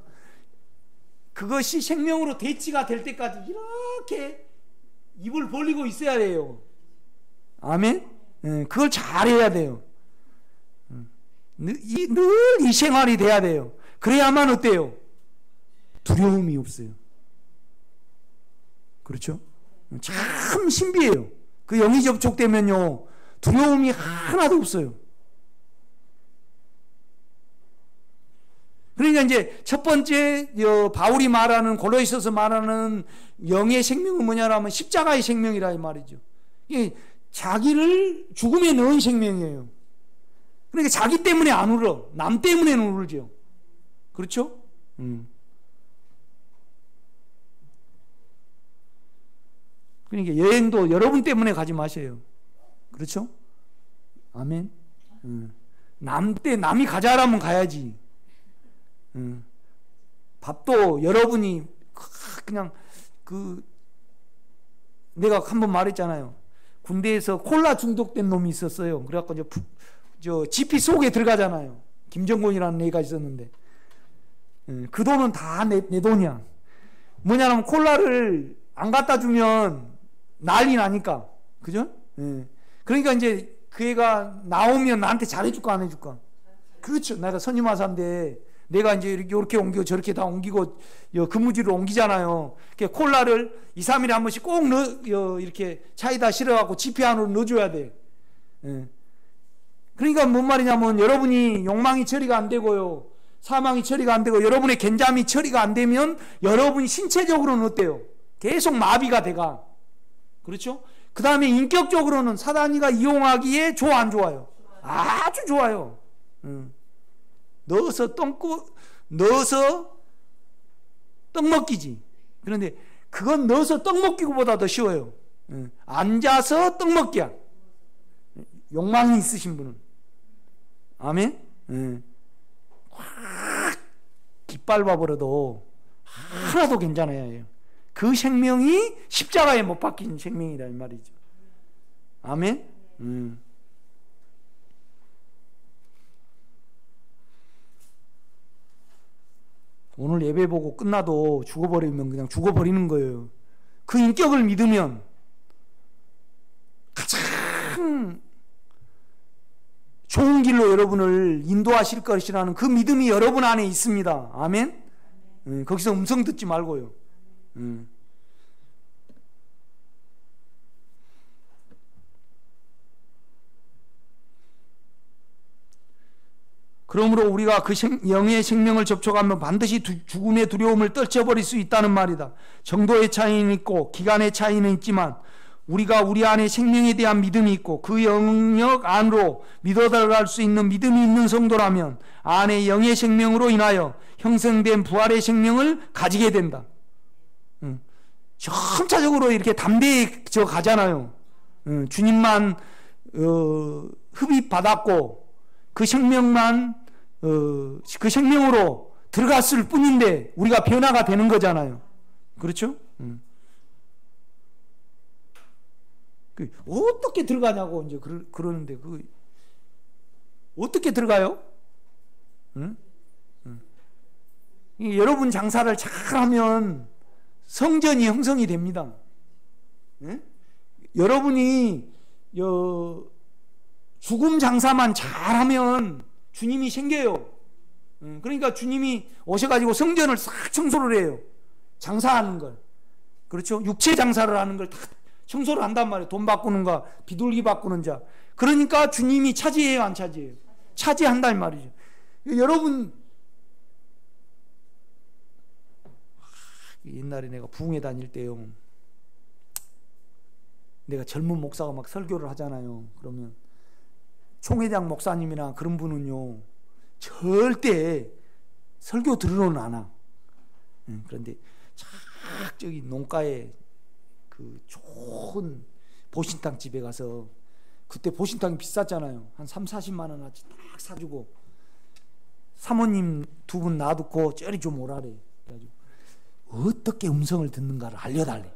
그것이 생명으로 대치가 될 때까지 이렇게 입을 벌리고 있어야 돼요. 아멘? 그걸 잘해야 돼요. 늘 이 생활이 돼야 돼요. 그래야만 어때요? 두려움이 없어요. 그렇죠? 참 신비해요. 그 영이 접촉되면요, 두려움이 하나도 없어요. 그러니까 이제 첫 번째 바울이 말하는, 골로새서서 말하는 영의 생명은 뭐냐라면 십자가의 생명이라 이 말이죠. 이게 자기를 죽음에 넣은 생명이에요. 그러니까 자기 때문에 안 울어. 남 때문에는 울죠. 그렇죠? 그러니까 여행도 여러분 때문에 가지 마세요. 그렇죠? 아멘. 남이 가자라면 가야지. 밥도 여러분이 그냥 내가 한번 말했잖아요. 군대에서 콜라 중독된 놈이 있었어요. 그래갖고 저 지피 속에 들어가잖아요. 김정곤이라는 애가 있었는데, 그 돈은 다 내 돈이야. 뭐냐면 콜라를 안 갖다 주면 난리 나니까. 그죠? 그러니까 이제 그 애가 나오면 나한테 잘해줄까 안 해줄까? 그렇죠. 내가 선임하사인데 내가 이제 이렇게 옮기고 저렇게 다 옮기고 근무지로 옮기잖아요. 콜라를 2, 3일에 한 번씩 꼭 이렇게 차에다 실어갖고 지피 안으로 넣어줘야 돼. 그러니까 뭔 말이냐면 여러분이 욕망이 처리가 안 되고요, 사망이 처리가 안 되고 여러분의 견잠이 처리가 안 되면 여러분이 신체적으로는 어때요? 계속 마비가 돼가. 그렇죠? 그 다음에 인격적으로는 사단이가 이용하기에 좋아 안 좋아요? 아주 좋아요. 넣어서 떡 먹기지. 그런데 그건 넣어서 떡 먹기보다 더 쉬워요. 앉아서 떡 먹기야. 욕망이 있으신 분은. 아멘? 확 깃밟아버려도 하나도 괜찮아야 해요. 그 생명이 십자가에 못 박힌 생명이다 이 말이죠. 아멘? 오늘 예배 보고 끝나도 죽어버리면 그냥 죽어버리는 거예요. 그 인격을 믿으면 가장 좋은 길로 여러분을 인도하실 것이라는 그 믿음이 여러분 안에 있습니다. 아멘? 거기서 음성 듣지 말고요. 그러므로 우리가 그 영의 생명을 접촉하면 반드시 죽음의 두려움을 떨쳐버릴 수 있다는 말이다. 정도의 차이는 있고 기간의 차이는 있지만 우리가 우리 안에 생명에 대한 믿음이 있고 그 영역 안으로 믿어 들어갈 수 있는 믿음이 있는 성도라면 안에 영의 생명으로 인하여 형성된 부활의 생명을 가지게 된다. 점차적으로 이렇게 담대히 가잖아요. 주님만 흡입받았고 그 생명만 그 생명으로 들어갔을 뿐인데 우리가 변화가 되는 거잖아요. 그렇죠? 어떻게 들어가냐고 이제 그러는데 어떻게 들어가요? 응? 여러분 장사를 잘하면 성전이 형성이 됩니다. 응? 여러분이 죽음 장사만 잘하면 주님이 생겨요. 그러니까 주님이 오셔가지고 성전을 싹 청소를 해요. 장사하는 걸. 그렇죠? 육체 장사를 하는 걸 다 청소를 한단 말이에요. 돈 바꾸는 거, 비둘기 바꾸는 자. 그러니까 주님이 차지해요, 안 차지해요? 차지한단 말이죠. 여러분, 옛날에 내가 부흥회 다닐 때요. 내가 젊은 목사가 막 설교를 하잖아요. 그러면 총회장 목사님이나 그런 분은요, 절대 설교 들으러는 안 와. 그런데 착 저기 농가에 그 좋은 보신탕 집에 가서, 그때 보신탕이 비쌌잖아요. 한 30-40만 원어치 딱 사주고, 사모님 두 분 놔두고 저리 좀 오라래. 그래가지고 어떻게 음성을 듣는가를 알려달래.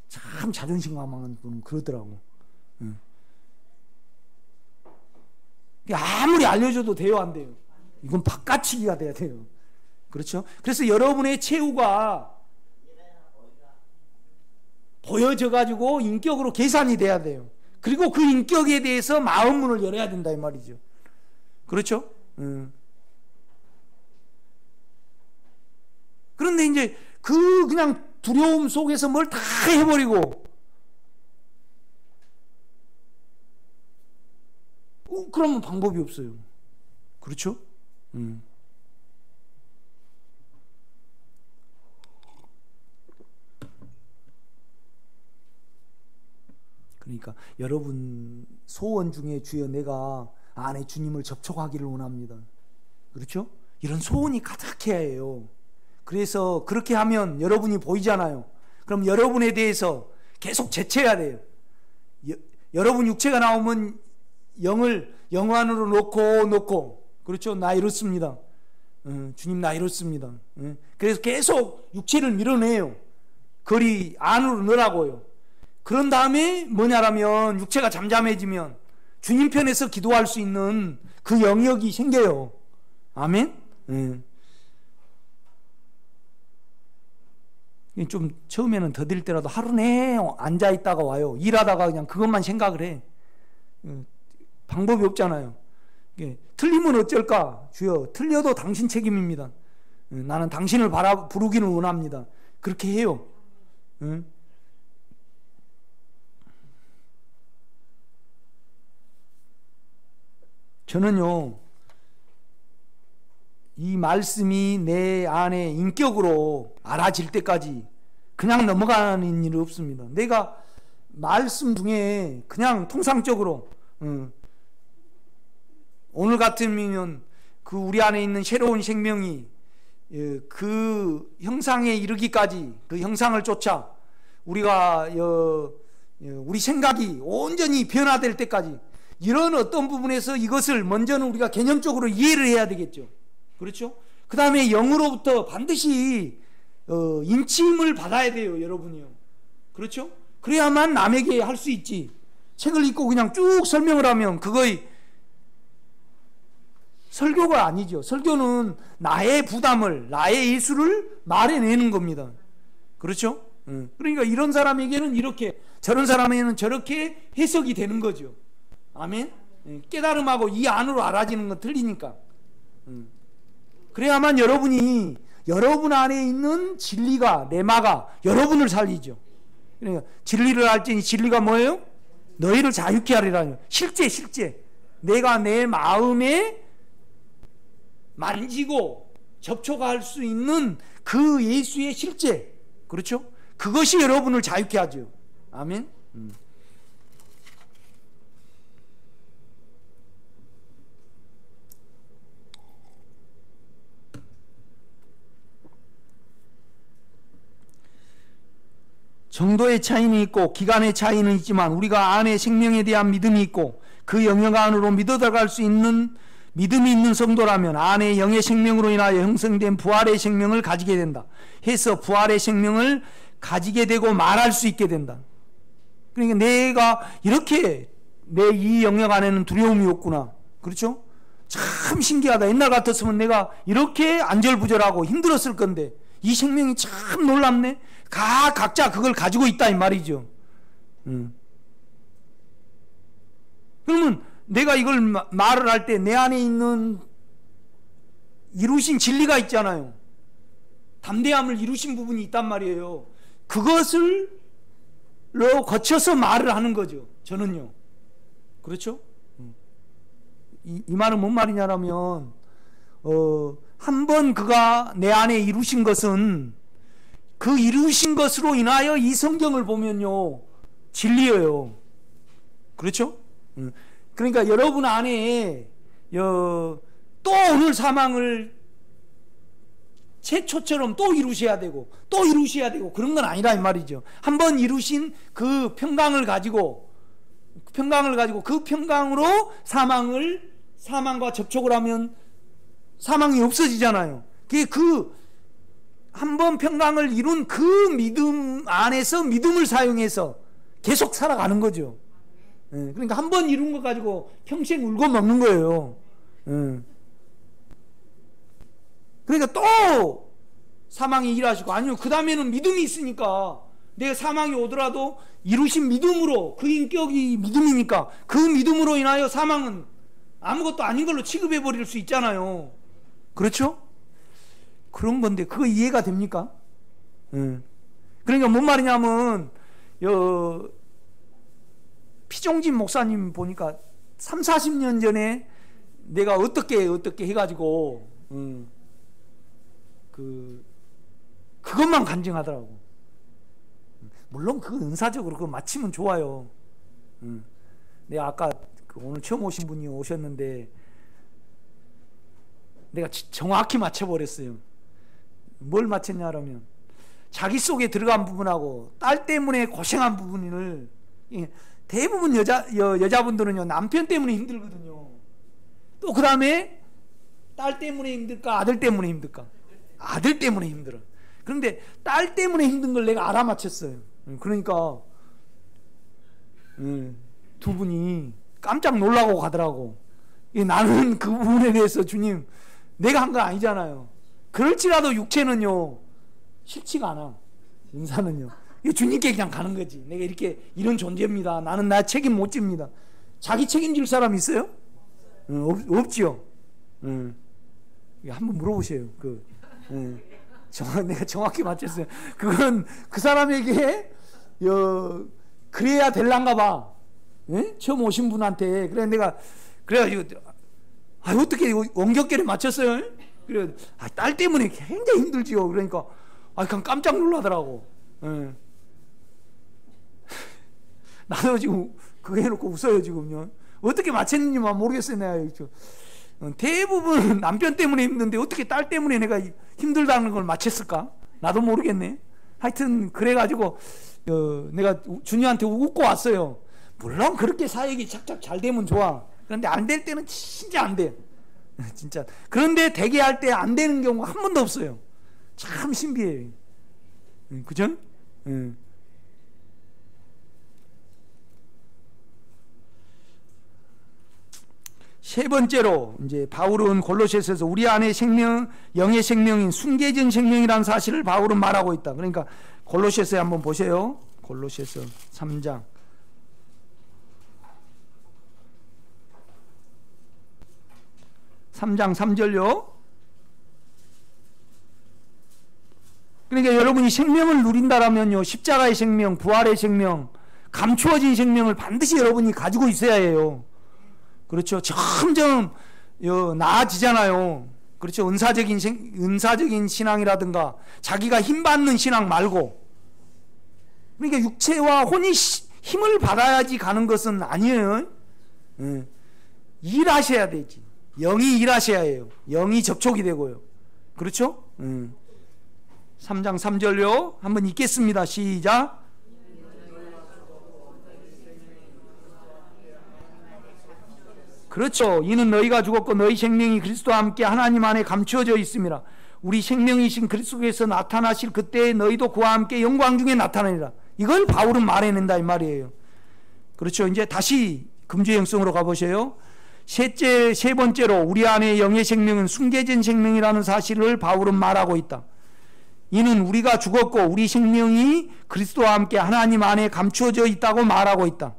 참 자존심 강한 분은 그러더라고. 아무리 알려줘도 돼요, 안 돼요? 이건 바깥치기가 돼야 돼요. 그렇죠? 그래서 여러분의 최후가 보여져가지고 인격으로 계산이 돼야 돼요. 그리고 그 인격에 대해서 마음문을 열어야 된다 이 말이죠. 그렇죠? 그런데 이제 그냥 두려움 속에서 뭘 다 해버리고 그러면 방법이 없어요. 그렇죠? 그러니까 여러분 소원 중에 주여 내가 안에 주님을 접촉하기를 원합니다. 그렇죠? 이런 소원이 가득해야 해요. 그래서 그렇게 하면 여러분이 보이잖아요. 그럼 여러분에 대해서 계속 재채야 돼요. 여러분 육체가 나오면 영을 영 안으로 놓고 그렇죠? 나 이렇습니다. 주님 나 이렇습니다. 그래서 계속 육체를 밀어내요. 거리 안으로 넣으라고요. 그런 다음에 뭐냐라면 육체가 잠잠해지면 주님 편에서 기도할 수 있는 그 영역이 생겨요. 아멘? 좀 처음에는 더딜 때라도 하루 내내 앉아있다가 와요. 일하다가 그냥 그것만 생각을 해. 방법이 없잖아요. 틀리면 어쩔까? 주여 틀려도 당신 책임입니다. 나는 당신을 부르기는 원합니다. 그렇게 해요. 저는요, 이 말씀이 내 안에 인격으로 알아질 때까지 그냥 넘어가는 일이 없습니다. 내가 말씀 중에 그냥 통상적으로 오늘 같으면 그 우리 안에 있는 새로운 생명이 그 형상에 이르기까지, 그 형상을 쫓아 우리가 우리 생각이 온전히 변화될 때까지, 이런 어떤 부분에서 이것을 먼저는 우리가 개념적으로 이해를 해야 되겠죠. 그렇죠? 그 다음에 영으로부터 반드시 인침을 받아야 돼요, 여러분이요. 그렇죠? 그래야만 남에게 할 수 있지. 책을 읽고 그냥 쭉 설명을 하면 그거의 설교가 아니죠. 설교는 나의 부담을, 나의 예수를 말해내는 겁니다. 그렇죠? 그러니까 이런 사람에게는 이렇게, 저런 사람에게는 저렇게 해석이 되는 거죠. 아멘? 깨달음하고 이 안으로 알아지는 건 틀리니까. 그래야만 여러분이, 여러분 안에 있는 진리가, 레마가 여러분을 살리죠. 그러니까 진리를 알지니 진리가 뭐예요? 너희를 자유케 하리라니. 실제 내가 내 마음에 만지고 접촉할 수 있는 그 예수의 실제, 그렇죠? 그것이 여러분을 자유케 하죠. 아멘. 정도의 차이는 있고 기간의 차이는 있지만 우리가 안에 생명에 대한 믿음이 있고 그 영역 안으로 믿어 들어갈 수 있는 믿음이 있는 성도라면 안에 영의 생명으로 인하여 형성된 부활의 생명을 가지게 된다. 해서 부활의 생명을 가지게 되고 말할 수 있게 된다. 그러니까 내가 이렇게 내 이 영역 안에는 두려움이 없구나. 그렇죠? 참 신기하다. 옛날 같았으면 내가 이렇게 안절부절하고 힘들었을 건데 이 생명이 참 놀랍네. 각자 그걸 가지고 있다 이 말이죠. 그러면 내가 이걸 말을 할 때 내 안에 있는 이루신 진리가 있잖아요. 담대함을 이루신 부분이 있단 말이에요. 그것을 거쳐서 말을 하는 거죠. 저는요. 그렇죠? 이 말은 뭔 말이냐면 한번 그가 내 안에 이루신 것은 그 이루신 것으로 인하여 이 성경을 보면요 진리예요. 그렇죠? 그러니까 여러분 안에 또 오늘 사망을 최초처럼 또 이루셔야 되고 또 이루셔야 되고 그런 건 아니라 이 말이죠. 한번 이루신 그 평강을 가지고 그 평강으로 사망과 접촉을 하면 사망이 없어지잖아요. 그 한번 평강을 이룬 그 믿음 안에서 믿음을 사용해서 계속 살아가는 거죠. 그러니까 한 번 이룬 거 가지고 평생 울고 먹는 거예요. 그러니까 또 사망이 일하시고 아니면 그 다음에는 믿음이 있으니까 내 사망이 오더라도 이루신 믿음으로 그 인격이 믿음이니까 그 믿음으로 인하여 사망은 아무것도 아닌 걸로 취급해 버릴 수 있잖아요. 그렇죠? 그런 건데 그거 이해가 됩니까? 그러니까 뭔 말이냐면 피종진 목사님 보니까 3, 40년 전에 내가 어떻게 해가지고 그것만 간증하더라고. 물론 그 은사적으로 그거 마치면 좋아요. 내가 아까 오늘 처음 오신 분이 오셨는데 내가 정확히 맞춰버렸어요. 뭘 맞췄냐면 자기 속에 들어간 부분하고 딸 때문에 고생한 부분을 대부분 여자분들은요 남편 때문에 힘들거든요. 또 그 다음에 딸 때문에 힘들까 아들 때문에 힘들까? 아들 때문에 힘들어. 그런데 딸 때문에 힘든 걸 내가 알아맞혔어요. 그러니까 두 분이 깜짝 놀라고 가더라고. 나는 그 부분에 대해서 주님 내가 한 건 아니잖아요. 그럴지라도 육체는요 싫지가 않아. 은사는요 주님께 그냥 가는 거지. 내가 이런 존재입니다. 나는 나 책임 못 집니다. 자기 책임질 사람 있어요? 없지요. 한번 물어보세요. 내가 정확히 맞췄어요. 그건 그 사람에게 그래야 될란가 봐. 처음 오신 분한테. 그래 내가 그래가지고 어떻게 원격계를 맞췄어요? 그래 딸 때문에 굉장히 힘들지요. 그러니까 그냥 깜짝 놀라더라고. 나도 지금 그거 해놓고 웃어요 지금요. 어떻게 맞췄는지만 모르겠어요. 내가 대부분 남편 때문에 힘든데 어떻게 딸 때문에 내가 힘들다는 걸 맞췄을까? 나도 모르겠네. 하여튼 그래가지고 내가 주님한테 웃고 왔어요. 물론 그렇게 사역이 착착 잘 되면 좋아. 그런데 안 될 때는 진짜 안 돼. 진짜. 그런데 되게 할 때 안 되는 경우가 한 번도 없어요. 참 신비해요. 그죠? 세 번째로 이제 바울은 골로새서에서 우리 안에 생명, 영의 생명인 순계전 생명이라는 사실을 바울은 말하고 있다. 그러니까 골로새서에 한번 보세요. 골로새서 3장. 3장 3절요. 그러니까 여러분이 생명을 누린다라면요, 십자가의 생명, 부활의 생명, 감추어진 생명을 반드시 여러분이 가지고 있어야 해요. 그렇죠. 점점 나아지잖아요. 그렇죠. 은사적인 신앙이라든가 자기가 힘받는 신앙 말고. 그러니까 육체와 혼이 힘을 받아야지 가는 것은 아니에요. 일하셔야 되지. 영이 일하셔야 해요. 영이 접촉이 되고요. 그렇죠? 3장 3절요. 한번 읽겠습니다. 시작. 그렇죠. 이는 너희가 죽었고 너희 생명이 그리스도와 함께 하나님 안에 감추어져 있음이라. 우리 생명이신 그리스도께서 나타나실 그때에 너희도 그와 함께 영광 중에 나타나리라. 이걸 바울은 말해낸다 이 말이에요. 그렇죠. 이제 다시 금주의 영성으로 가보세요. 세 번째로 우리 안에 영의 생명은 숨겨진 생명이라는 사실을 바울은 말하고 있다. 이는 우리가 죽었고 우리 생명이 그리스도와 함께 하나님 안에 감추어져 있다고 말하고 있다.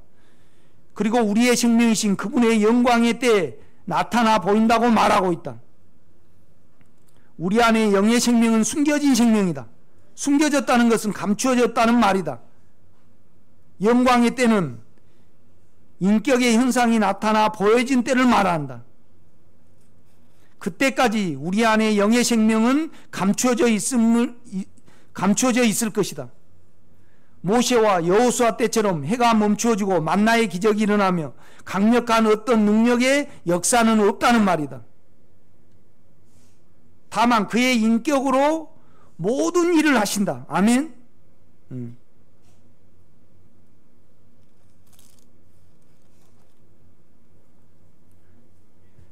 그리고 우리의 생명이신 그분의 영광의 때에 나타나 보인다고 말하고 있다. 우리 안에 영의 생명은 숨겨진 생명이다. 숨겨졌다는 것은 감추어졌다는 말이다. 영광의 때는 인격의 현상이 나타나 보여진 때를 말한다. 그때까지 우리 안에 영의 생명은 감추어져 있을 것이다. 모세와 여호수아 때처럼 해가 멈추어지고 만나의 기적이 일어나며 강력한 어떤 능력의 역사는 없다는 말이다. 다만 그의 인격으로 모든 일을 하신다. 아멘.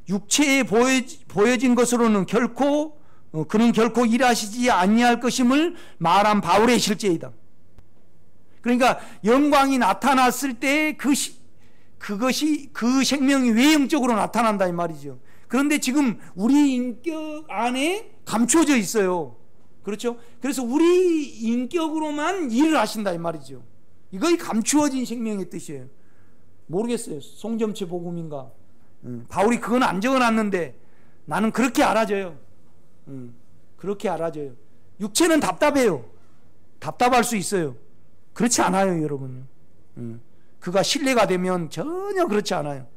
육체에 보여진 것으로는 그는 결코 일하시지 아니할 것임을 말한 바울의 실제이다. 그러니까 영광이 나타났을 때 그것이 그 생명이 외형적으로 나타난다 이 말이죠. 그런데 지금 우리 인격 안에 감춰져 있어요. 그렇죠? 그래서 우리 인격으로만 일을 하신다 이 말이죠. 이거이 감추어진 생명의 뜻이에요. 모르겠어요. 송점체 복음인가? 바울이 그건 안 적어놨는데 나는 그렇게 알아져요. 그렇게 알아져요. 육체는 답답해요. 답답할 수 있어요. 그렇지 않아요, 여러분. 그가 신뢰가 되면 전혀 그렇지 않아요.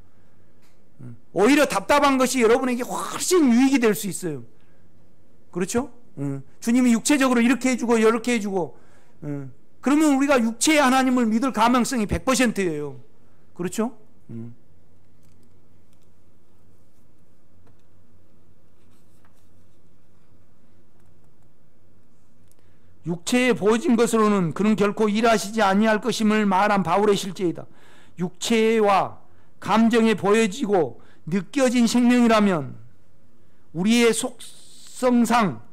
오히려 답답한 것이 여러분에게 훨씬 유익이 될 수 있어요. 그렇죠? 주님이 육체적으로 이렇게 해주고 이렇게 해주고 그러면 우리가 육체의 하나님을 믿을 가능성이 100%예요. 그렇죠? 육체에 보여진 것으로는 그는 결코 일하시지 아니할 것임을 말한 바울의 실제이다. 육체와 감정에 보여지고 느껴진 생명이라면 우리의 속성상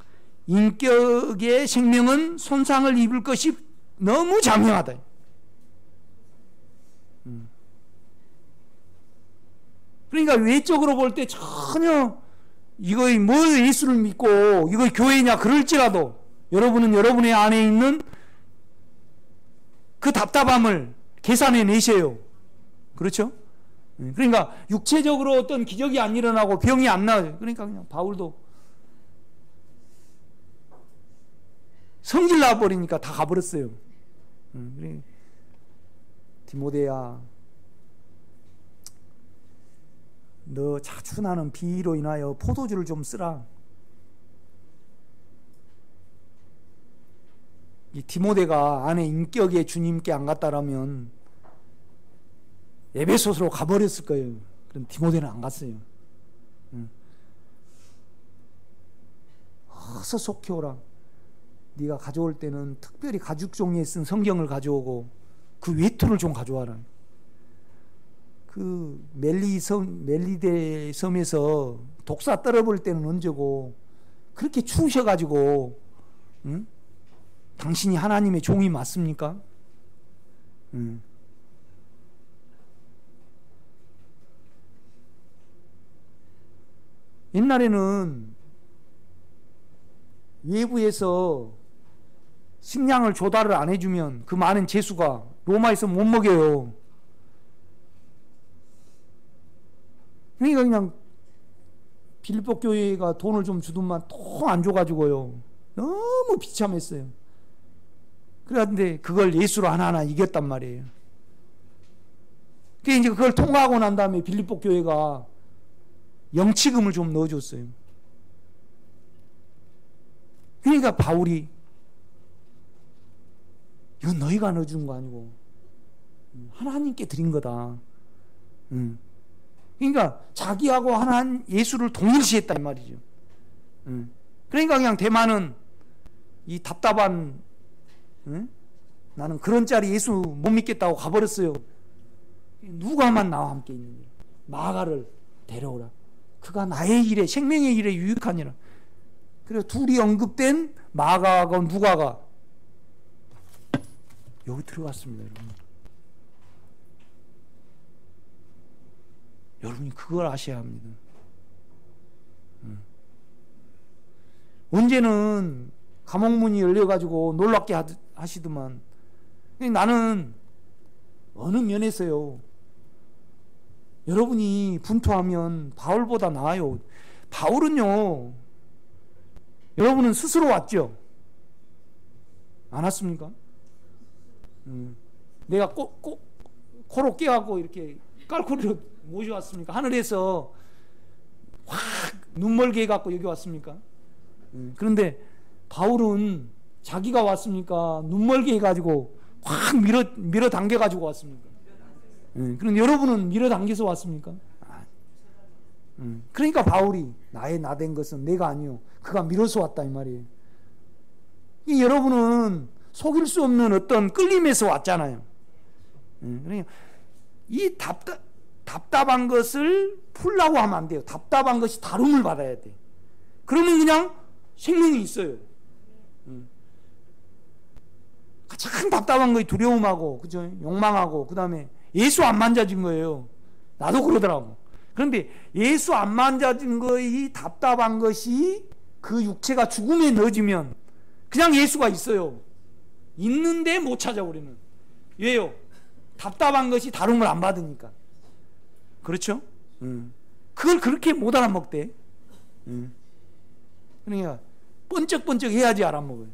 인격의 생명은 손상을 입을 것이 너무 장명하다. 그러니까 외적으로 볼 때 전혀 이거의 뭐 예수를 믿고 이거 교회냐 그럴지라도 여러분은 여러분의 안에 있는 그 답답함을 계산해 내세요. 그렇죠? 그러니까 육체적으로 어떤 기적이 안 일어나고 병이 안 나요. 그러니까 그냥 바울도 성질 나버리니까 다 가버렸어요. 디모데야, 너 자주 나는 비로 인하여 포도주를 좀 쓰라. 이 디모데가 안에 인격에 주님께 안 갔다라면 에베소서로 가버렸을 거예요. 그럼 디모데는 안 갔어요. 어서 속히 오라. 네가 가져올 때는 특별히 가죽 종이에 쓴 성경을 가져오고 그 외투를 좀 가져와라. 그 멜리데 섬에서 독사 떨어볼 때는 언제고 그렇게 추우셔가지고 당신이 하나님의 종이 맞습니까? 옛날에는 외부에서 식량을 조달을 안 해주면 그 많은 제수가 로마에서 못 먹여요. 그러니까 그냥 빌립보 교회가 돈을 좀 주더만 통 안 줘가지고요. 너무 비참했어요. 그런데 그걸 예수로 하나하나 이겼단 말이에요. 그게 이제 그걸 통과하고 난 다음에 빌립보 교회가 영치금을 좀 넣어줬어요. 그러니까 바울이 이건 너희가 넣어준 거 아니고 하나님께 드린 거다. 그러니까 자기하고 하나님 예수를 동일시했단 말이죠. 그러니까 그냥 대만은 이 답답한 나는 그런 짤이 예수 못 믿겠다고 가버렸어요. 누가만 나와 함께 있는 거예요. 마가를 데려오라. 그가 나의 일에 생명의 일에 유익하니라. 그래서 둘이 언급된 마가하고 누가가 여기 들어갔습니다. 여러분이 그걸 아셔야 합니다. 언제는 감옥문이 열려가지고 놀랍게 하시더만 나는 어느 면에서요 여러분이 분투하면 바울보다 나아요. 바울은요 여러분은 스스로 왔죠? 안 왔습니까? 내가 꼭 코로 깨갖고 이렇게 깔코리로 모셔왔습니까? 하늘에서 확 눈멀게 해갖고 여기 왔습니까? 그런데 바울은 자기가 왔습니까? 눈멀게 해가지고 확 밀어 당겨가지고 왔습니까? 그런데 여러분은 밀어 당겨서 왔습니까? 그러니까 바울이 나의 나된 것은 내가 아니요 그가 밀어서 왔다 이 말이에요. 여러분은 속일 수 없는 어떤 끌림에서 왔잖아요. 그러니까 이 답답한 것을 풀라고 하면 안 돼요. 답답한 것이 다룸을 받아야 돼. 그러면 그냥 생명이 있어요. 가장 답답한 거에 두려움하고, 그죠? 욕망하고, 그 다음에 예수 안 만져진 거예요. 나도 그러더라고. 그런데 예수 안 만져진 거의 답답한 것이 그 육체가 죽음에 넣어지면 그냥 예수가 있어요. 있는데 못 찾아, 우리는. 왜요? 답답한 것이 다룸을 안 받으니까. 그렇죠? 그걸 그렇게 못 알아먹대. 그러니까 번쩍번쩍 해야지 알아먹어요.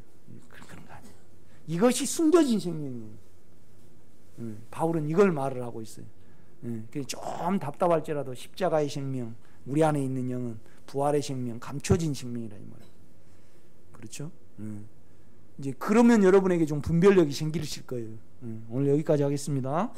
그런 거 아니에요. 이것이 숨겨진 생명이에요. 바울은 이걸 말을 하고 있어요. 좀 답답할지라도 십자가의 생명, 우리 안에 있는 영은 부활의 생명, 감춰진 생명이라 이 말이에요. 그렇죠? 이제 그러면 여러분에게 좀 분별력이 생기실 거예요. 오늘 여기까지 하겠습니다.